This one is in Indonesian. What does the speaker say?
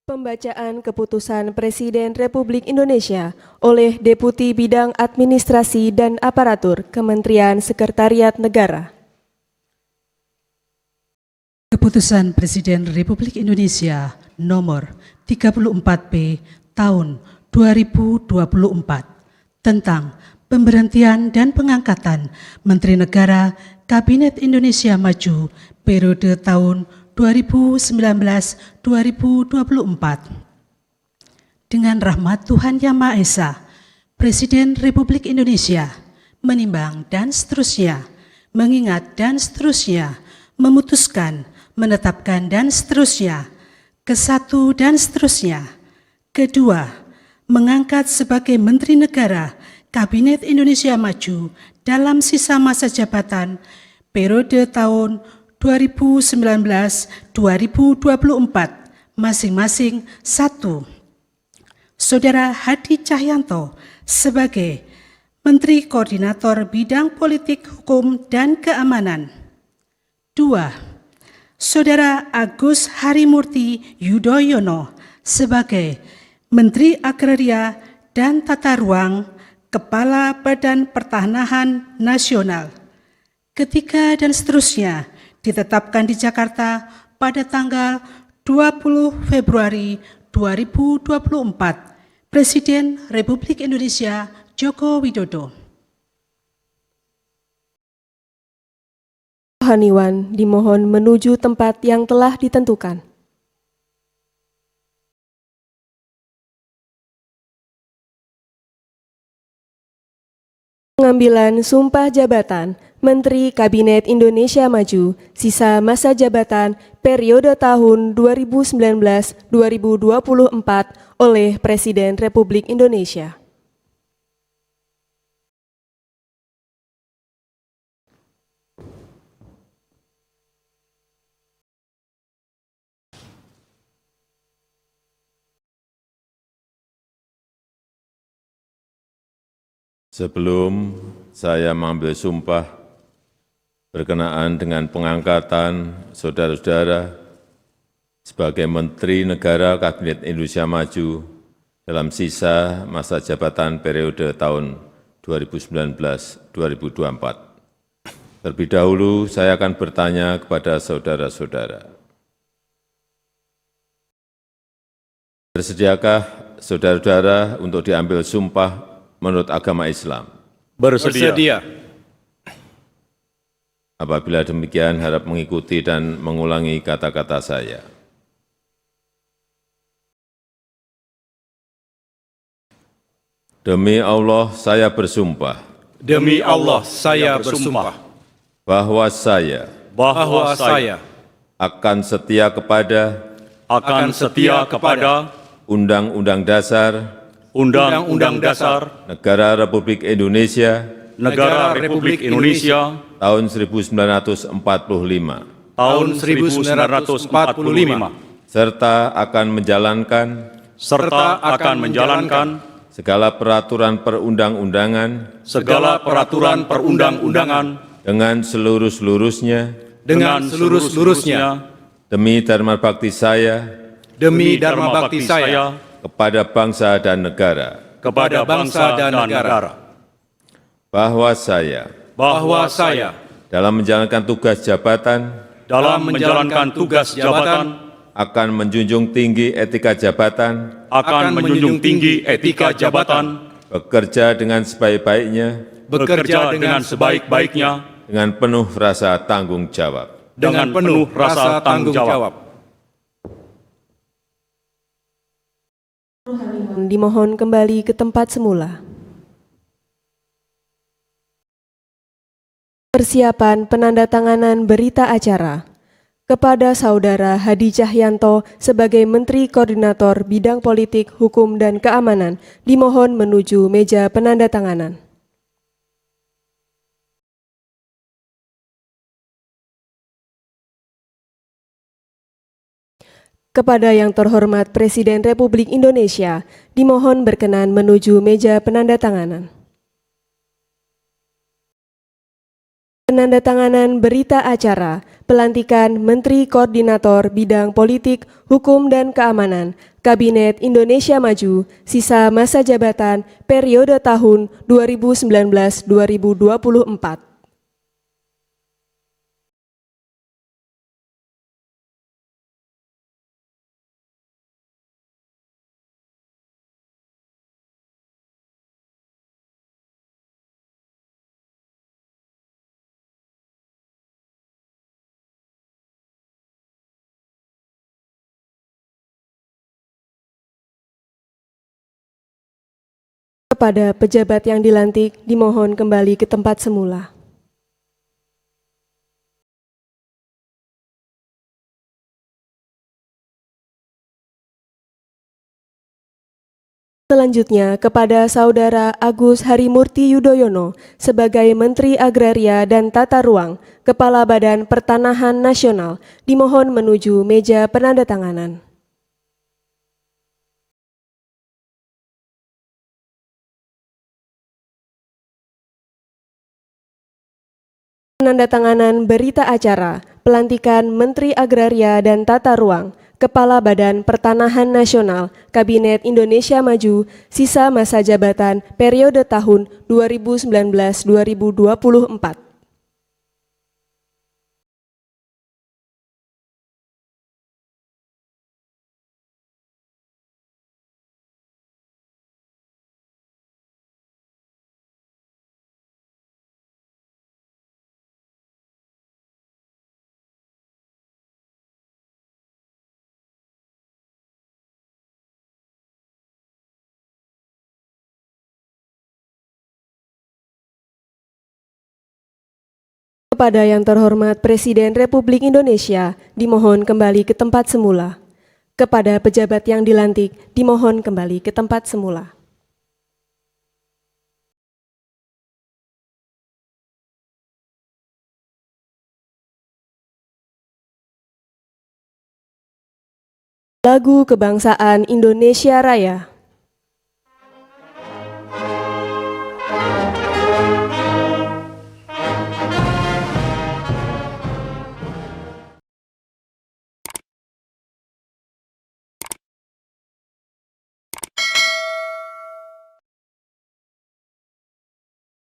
Pembacaan Keputusan Presiden Republik Indonesia oleh Deputi Bidang Administrasi dan Aparatur Kementerian Sekretariat Negara. Keputusan Presiden Republik Indonesia nomor 34B tahun 2024 tentang pemberhentian dan pengangkatan Menteri Negara Kabinet Indonesia Maju periode tahun 2019-2024. Dengan rahmat Tuhan Yang Maha Esa, Presiden Republik Indonesia menimbang dan seterusnya, mengingat dan seterusnya, memutuskan, menetapkan dan seterusnya, kesatu dan seterusnya. Kedua, mengangkat sebagai Menteri Negara Kabinet Indonesia Maju dalam sisa masa jabatan periode tahun 2019-2024 masing-masing 1. Saudara Hadi Cahyanto sebagai Menteri Koordinator Bidang Politik, Hukum, dan Keamanan. 2. Saudara Agus Harimurti Yudhoyono sebagai Menteri Agraria dan Tata Ruang, Kepala Badan Pertanahan Nasional. Ketiga dan seterusnya ditetapkan di Jakarta pada tanggal 20 Februari 2024. Presiden Republik Indonesia Joko Widodo. Rohaniwan dimohon menuju tempat yang telah ditentukan. Pengambilan sumpah jabatan Menteri Kabinet Indonesia Maju sisa masa jabatan periode tahun 2019-2024 oleh Presiden Republik Indonesia. Sebelum saya mengambil sumpah berkenaan dengan pengangkatan saudara-saudara sebagai Menteri Negara Kabinet Indonesia Maju dalam sisa masa jabatan periode tahun 2019-2024. Terlebih dahulu saya akan bertanya kepada saudara-saudara. Bersediakah saudara-saudara untuk diambil sumpah menurut agama Islam? Bersedia. Apabila demikian, harap mengikuti dan mengulangi kata-kata saya. Demi Allah, saya bersumpah. Demi Allah, saya bersumpah Bahwa saya akan setia kepada Undang-Undang Dasar Undang-Undang Dasar Negara Republik Indonesia tahun 1945 tahun 1945 serta akan menjalankan segala peraturan perundang-undangan dengan seluruh-seluruhnya demi dharma bakti saya kepada bangsa dan negara. Bahwa saya dalam menjalankan tugas jabatan akan menjunjung tinggi etika jabatan, bekerja dengan sebaik-baiknya, dengan penuh rasa tanggung jawab. Dimohon kembali ke tempat semula. Persiapan penandatanganan berita acara kepada Saudara Hadi Cahyanto sebagai Menteri Koordinator Bidang Politik, Hukum, dan Keamanan dimohon menuju meja penandatanganan. Kepada yang terhormat Presiden Republik Indonesia, dimohon berkenan menuju meja penandatanganan. Penandatanganan berita acara pelantikan Menteri Koordinator Bidang Politik, Hukum, dan Keamanan Kabinet Indonesia Maju, sisa masa jabatan periode tahun 2019-2024. Kepada pejabat yang dilantik, dimohon kembali ke tempat semula. Selanjutnya, kepada Saudara Agus Harimurti Yudhoyono sebagai Menteri Agraria dan Tata Ruang, Kepala Badan Pertanahan Nasional, dimohon menuju meja penandatanganan. Penandatanganan berita acara pelantikan Menteri Agraria dan Tata Ruang, Kepala Badan Pertanahan Nasional, Kabinet Indonesia Maju, sisa masa jabatan periode tahun 2019-2024. Kepada yang terhormat Presiden Republik Indonesia, dimohon kembali ke tempat semula. Kepada pejabat yang dilantik, dimohon kembali ke tempat semula. Lagu Kebangsaan Indonesia Raya.